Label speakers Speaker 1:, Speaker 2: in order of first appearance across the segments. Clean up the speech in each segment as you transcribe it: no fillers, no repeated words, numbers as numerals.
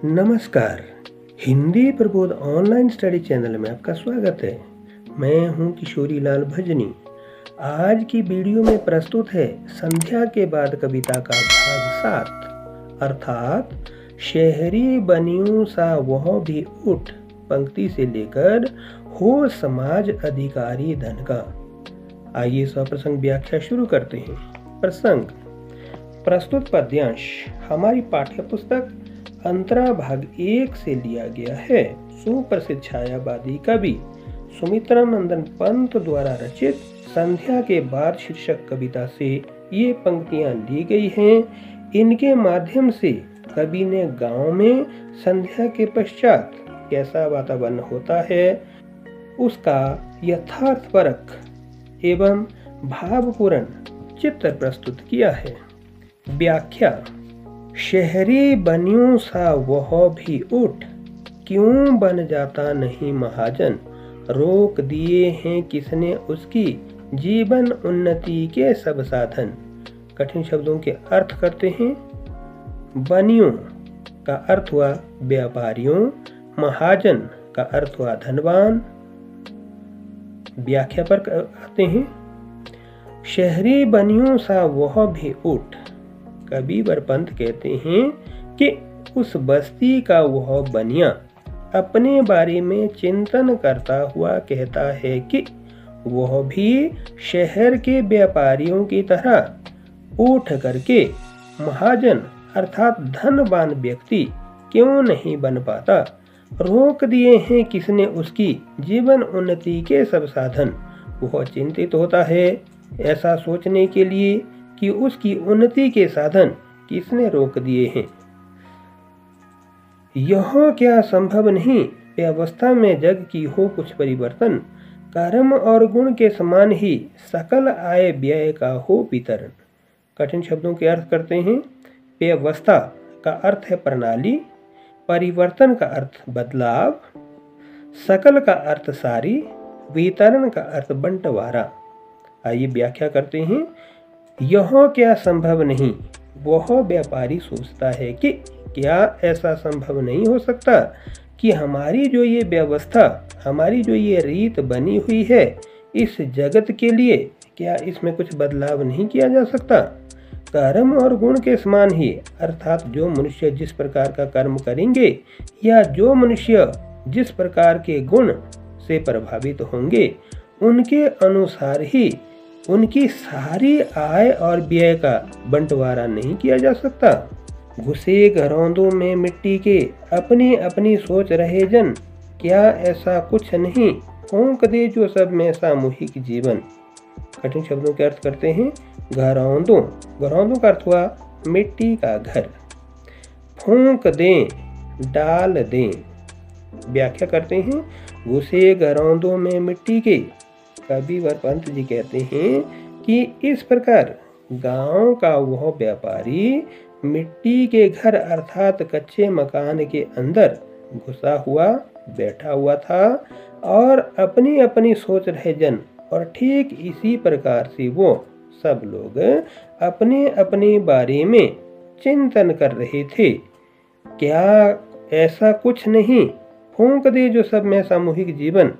Speaker 1: नमस्कार। Hindi Prabodh online study channel में आपका स्वागत है। मैं हूं किशोरी लाल भजनी। आज की वीडियो में प्रस्तुत है संध्या के बाद कविता का भाग 7 अर्थात शहरी बनियों सा वह भी उठ पंक्ति से लेकर हो समाज अधिकारी धन का। आइए सप्रसंग व्याख्या शुरू करते हैं। प्रसंग। प्रस्तुत पद्यांश हमारी पाठ्य पुस्तक अंतरा भाग 1 से लिया गया है। सुप्रसिद्ध छायावादी कवि सुमित्रा नंदन पंत द्वारा रचित संध्या के बाद शीर्षक कविता से ये पंक्तियां ली गई हैं। इनके माध्यम से कवि ने गांव में संध्या के पश्चात कैसा वातावरण होता है उसका यथार्थपरक एवं भावपूर्ण चित्र प्रस्तुत किया है। व्याख्या। शहरी बनियों सा वह भी उठ क्यों बन जाता नहीं महाजन, रोक दिए हैं किसने उसकी जीवन उन्नति के सब साधन। कठिन शब्दों के अर्थ करते हैं। बनियों का अर्थ हुआ व्यापारियों, महाजन का अर्थ हुआ धनवान। व्याख्या पर आते हैं। शहरी बनियों सा वह भी उठ, कबीर पंत कहते हैं कि उस बस्ती का वह बनिया अपने बारे में चिंतन करता हुआ कहता है कि वह भी शहर के व्यापारियों की तरह उठ करके महाजन अर्थात धनवान व्यक्ति क्यों नहीं बन पाता। रोक दिए हैं किसने उसकी जीवन उन्नति के सब साधन। वह चिंतित होता है ऐसा सोचने के लिए कि उसकी उन्नति के साधन किसने रोक दिए हैं। यह क्या संभव नहीं व्यवस्था में जग की हो कुछ परिवर्तन, कर्म और गुण के समान ही सकल आय व्यय का हो वितरण। कठिन शब्दों के अर्थ करते हैं। व्यवस्था का अर्थ है प्रणाली, परिवर्तन का अर्थ बदलाव, सकल का अर्थ सारी, वितरण का अर्थ बंटवारा। आइए व्याख्या करते हैं। यह क्या संभव नहीं, वह व्यापारी सोचता है कि क्या ऐसा संभव नहीं हो सकता कि हमारी जो ये व्यवस्था, हमारी जो ये रीत बनी हुई है इस जगत के लिए, क्या इसमें कुछ बदलाव नहीं किया जा सकता। कर्म और गुण के समान ही अर्थात जो मनुष्य जिस प्रकार का कर्म करेंगे या जो मनुष्य जिस प्रकार के गुण से प्रभावित होंगे उनके अनुसार ही उनकी सारी आय और व्यय का बंटवारा नहीं किया जा सकता। घुसे घरौंदों में मिट्टी के अपनी अपनी सोच रहे जन, क्या ऐसा कुछ नहीं फूंक दे जो सब में सामूहिक जीवन। कठिन शब्दों के अर्थ करते हैं। घरौंदों, घरौंदों का अर्थ हुआ मिट्टी का घर। फूंक दें, डाल दें। व्याख्या करते हैं। घुसे घरौंदों में मिट्टी के, कबीर पंत जी कहते हैं कि इस प्रकार गांव का वह व्यापारी मिट्टी के घर अर्थात कच्चे मकान के अंदर घुसा हुआ बैठा हुआ था और अपनी अपनी सोच रहे जन, और ठीक इसी प्रकार से वो सब लोग अपने अपने बारे में चिंतन कर रहे थे। क्या ऐसा कुछ नहीं फूंक दे जो सब में सामूहिक जीवन।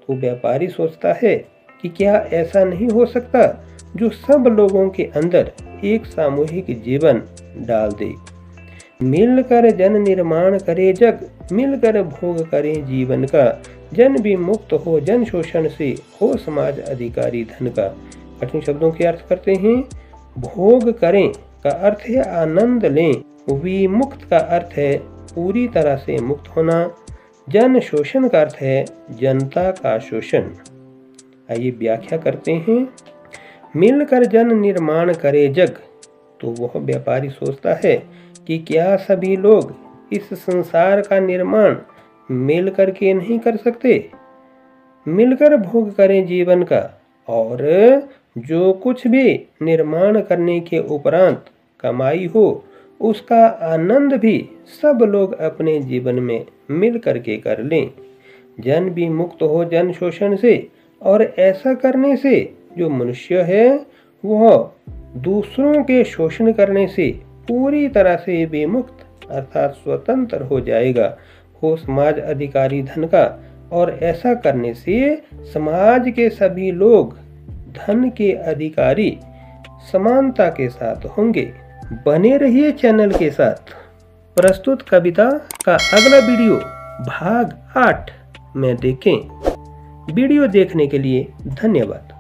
Speaker 1: तो व्यापारी सोचता है कि क्या ऐसा नहीं हो सकता जो सब लोगों के अंदर एक सामूहिक जीवन डाल दे। मिलकर जन निर्माण करे जग, मिलकर भोग करें जीवन का, जन भी मुक्त हो जन शोषण से हो समाज अधिकारी धन का। कठिन शब्दों के अर्थ करते हैं। भोग करें का अर्थ है आनंद लें, विमुक्त का अर्थ है पूरी तरह से मुक्त होना, जन शोषण का अर्थ है जनता का शोषण। आइए व्याख्या करते हैं। मिलकर जन निर्माण करे जग, तो वह व्यापारी सोचता है कि क्या सभी लोग इस संसार का निर्माण मिलकर के नहीं कर सकते। मिलकर भोग करें जीवन का, और जो कुछ भी निर्माण करने के उपरांत कमाई हो उसका आनंद भी सब लोग अपने जीवन में मिल करके कर लें। जन भी मुक्त हो जन शोषण से, और ऐसा करने से जो मनुष्य है वह दूसरों के शोषण करने से पूरी तरह से विमुक्त अर्थात स्वतंत्र हो जाएगा, हो समाज अधिकारी धन का, और ऐसा करने से समाज के सभी लोग धन के अधिकारी समानता के साथ होंगे। बने रहिए चैनल के साथ। प्रस्तुत कविता का अगला वीडियो भाग 8 में देखें। वीडियो देखने के लिए धन्यवाद।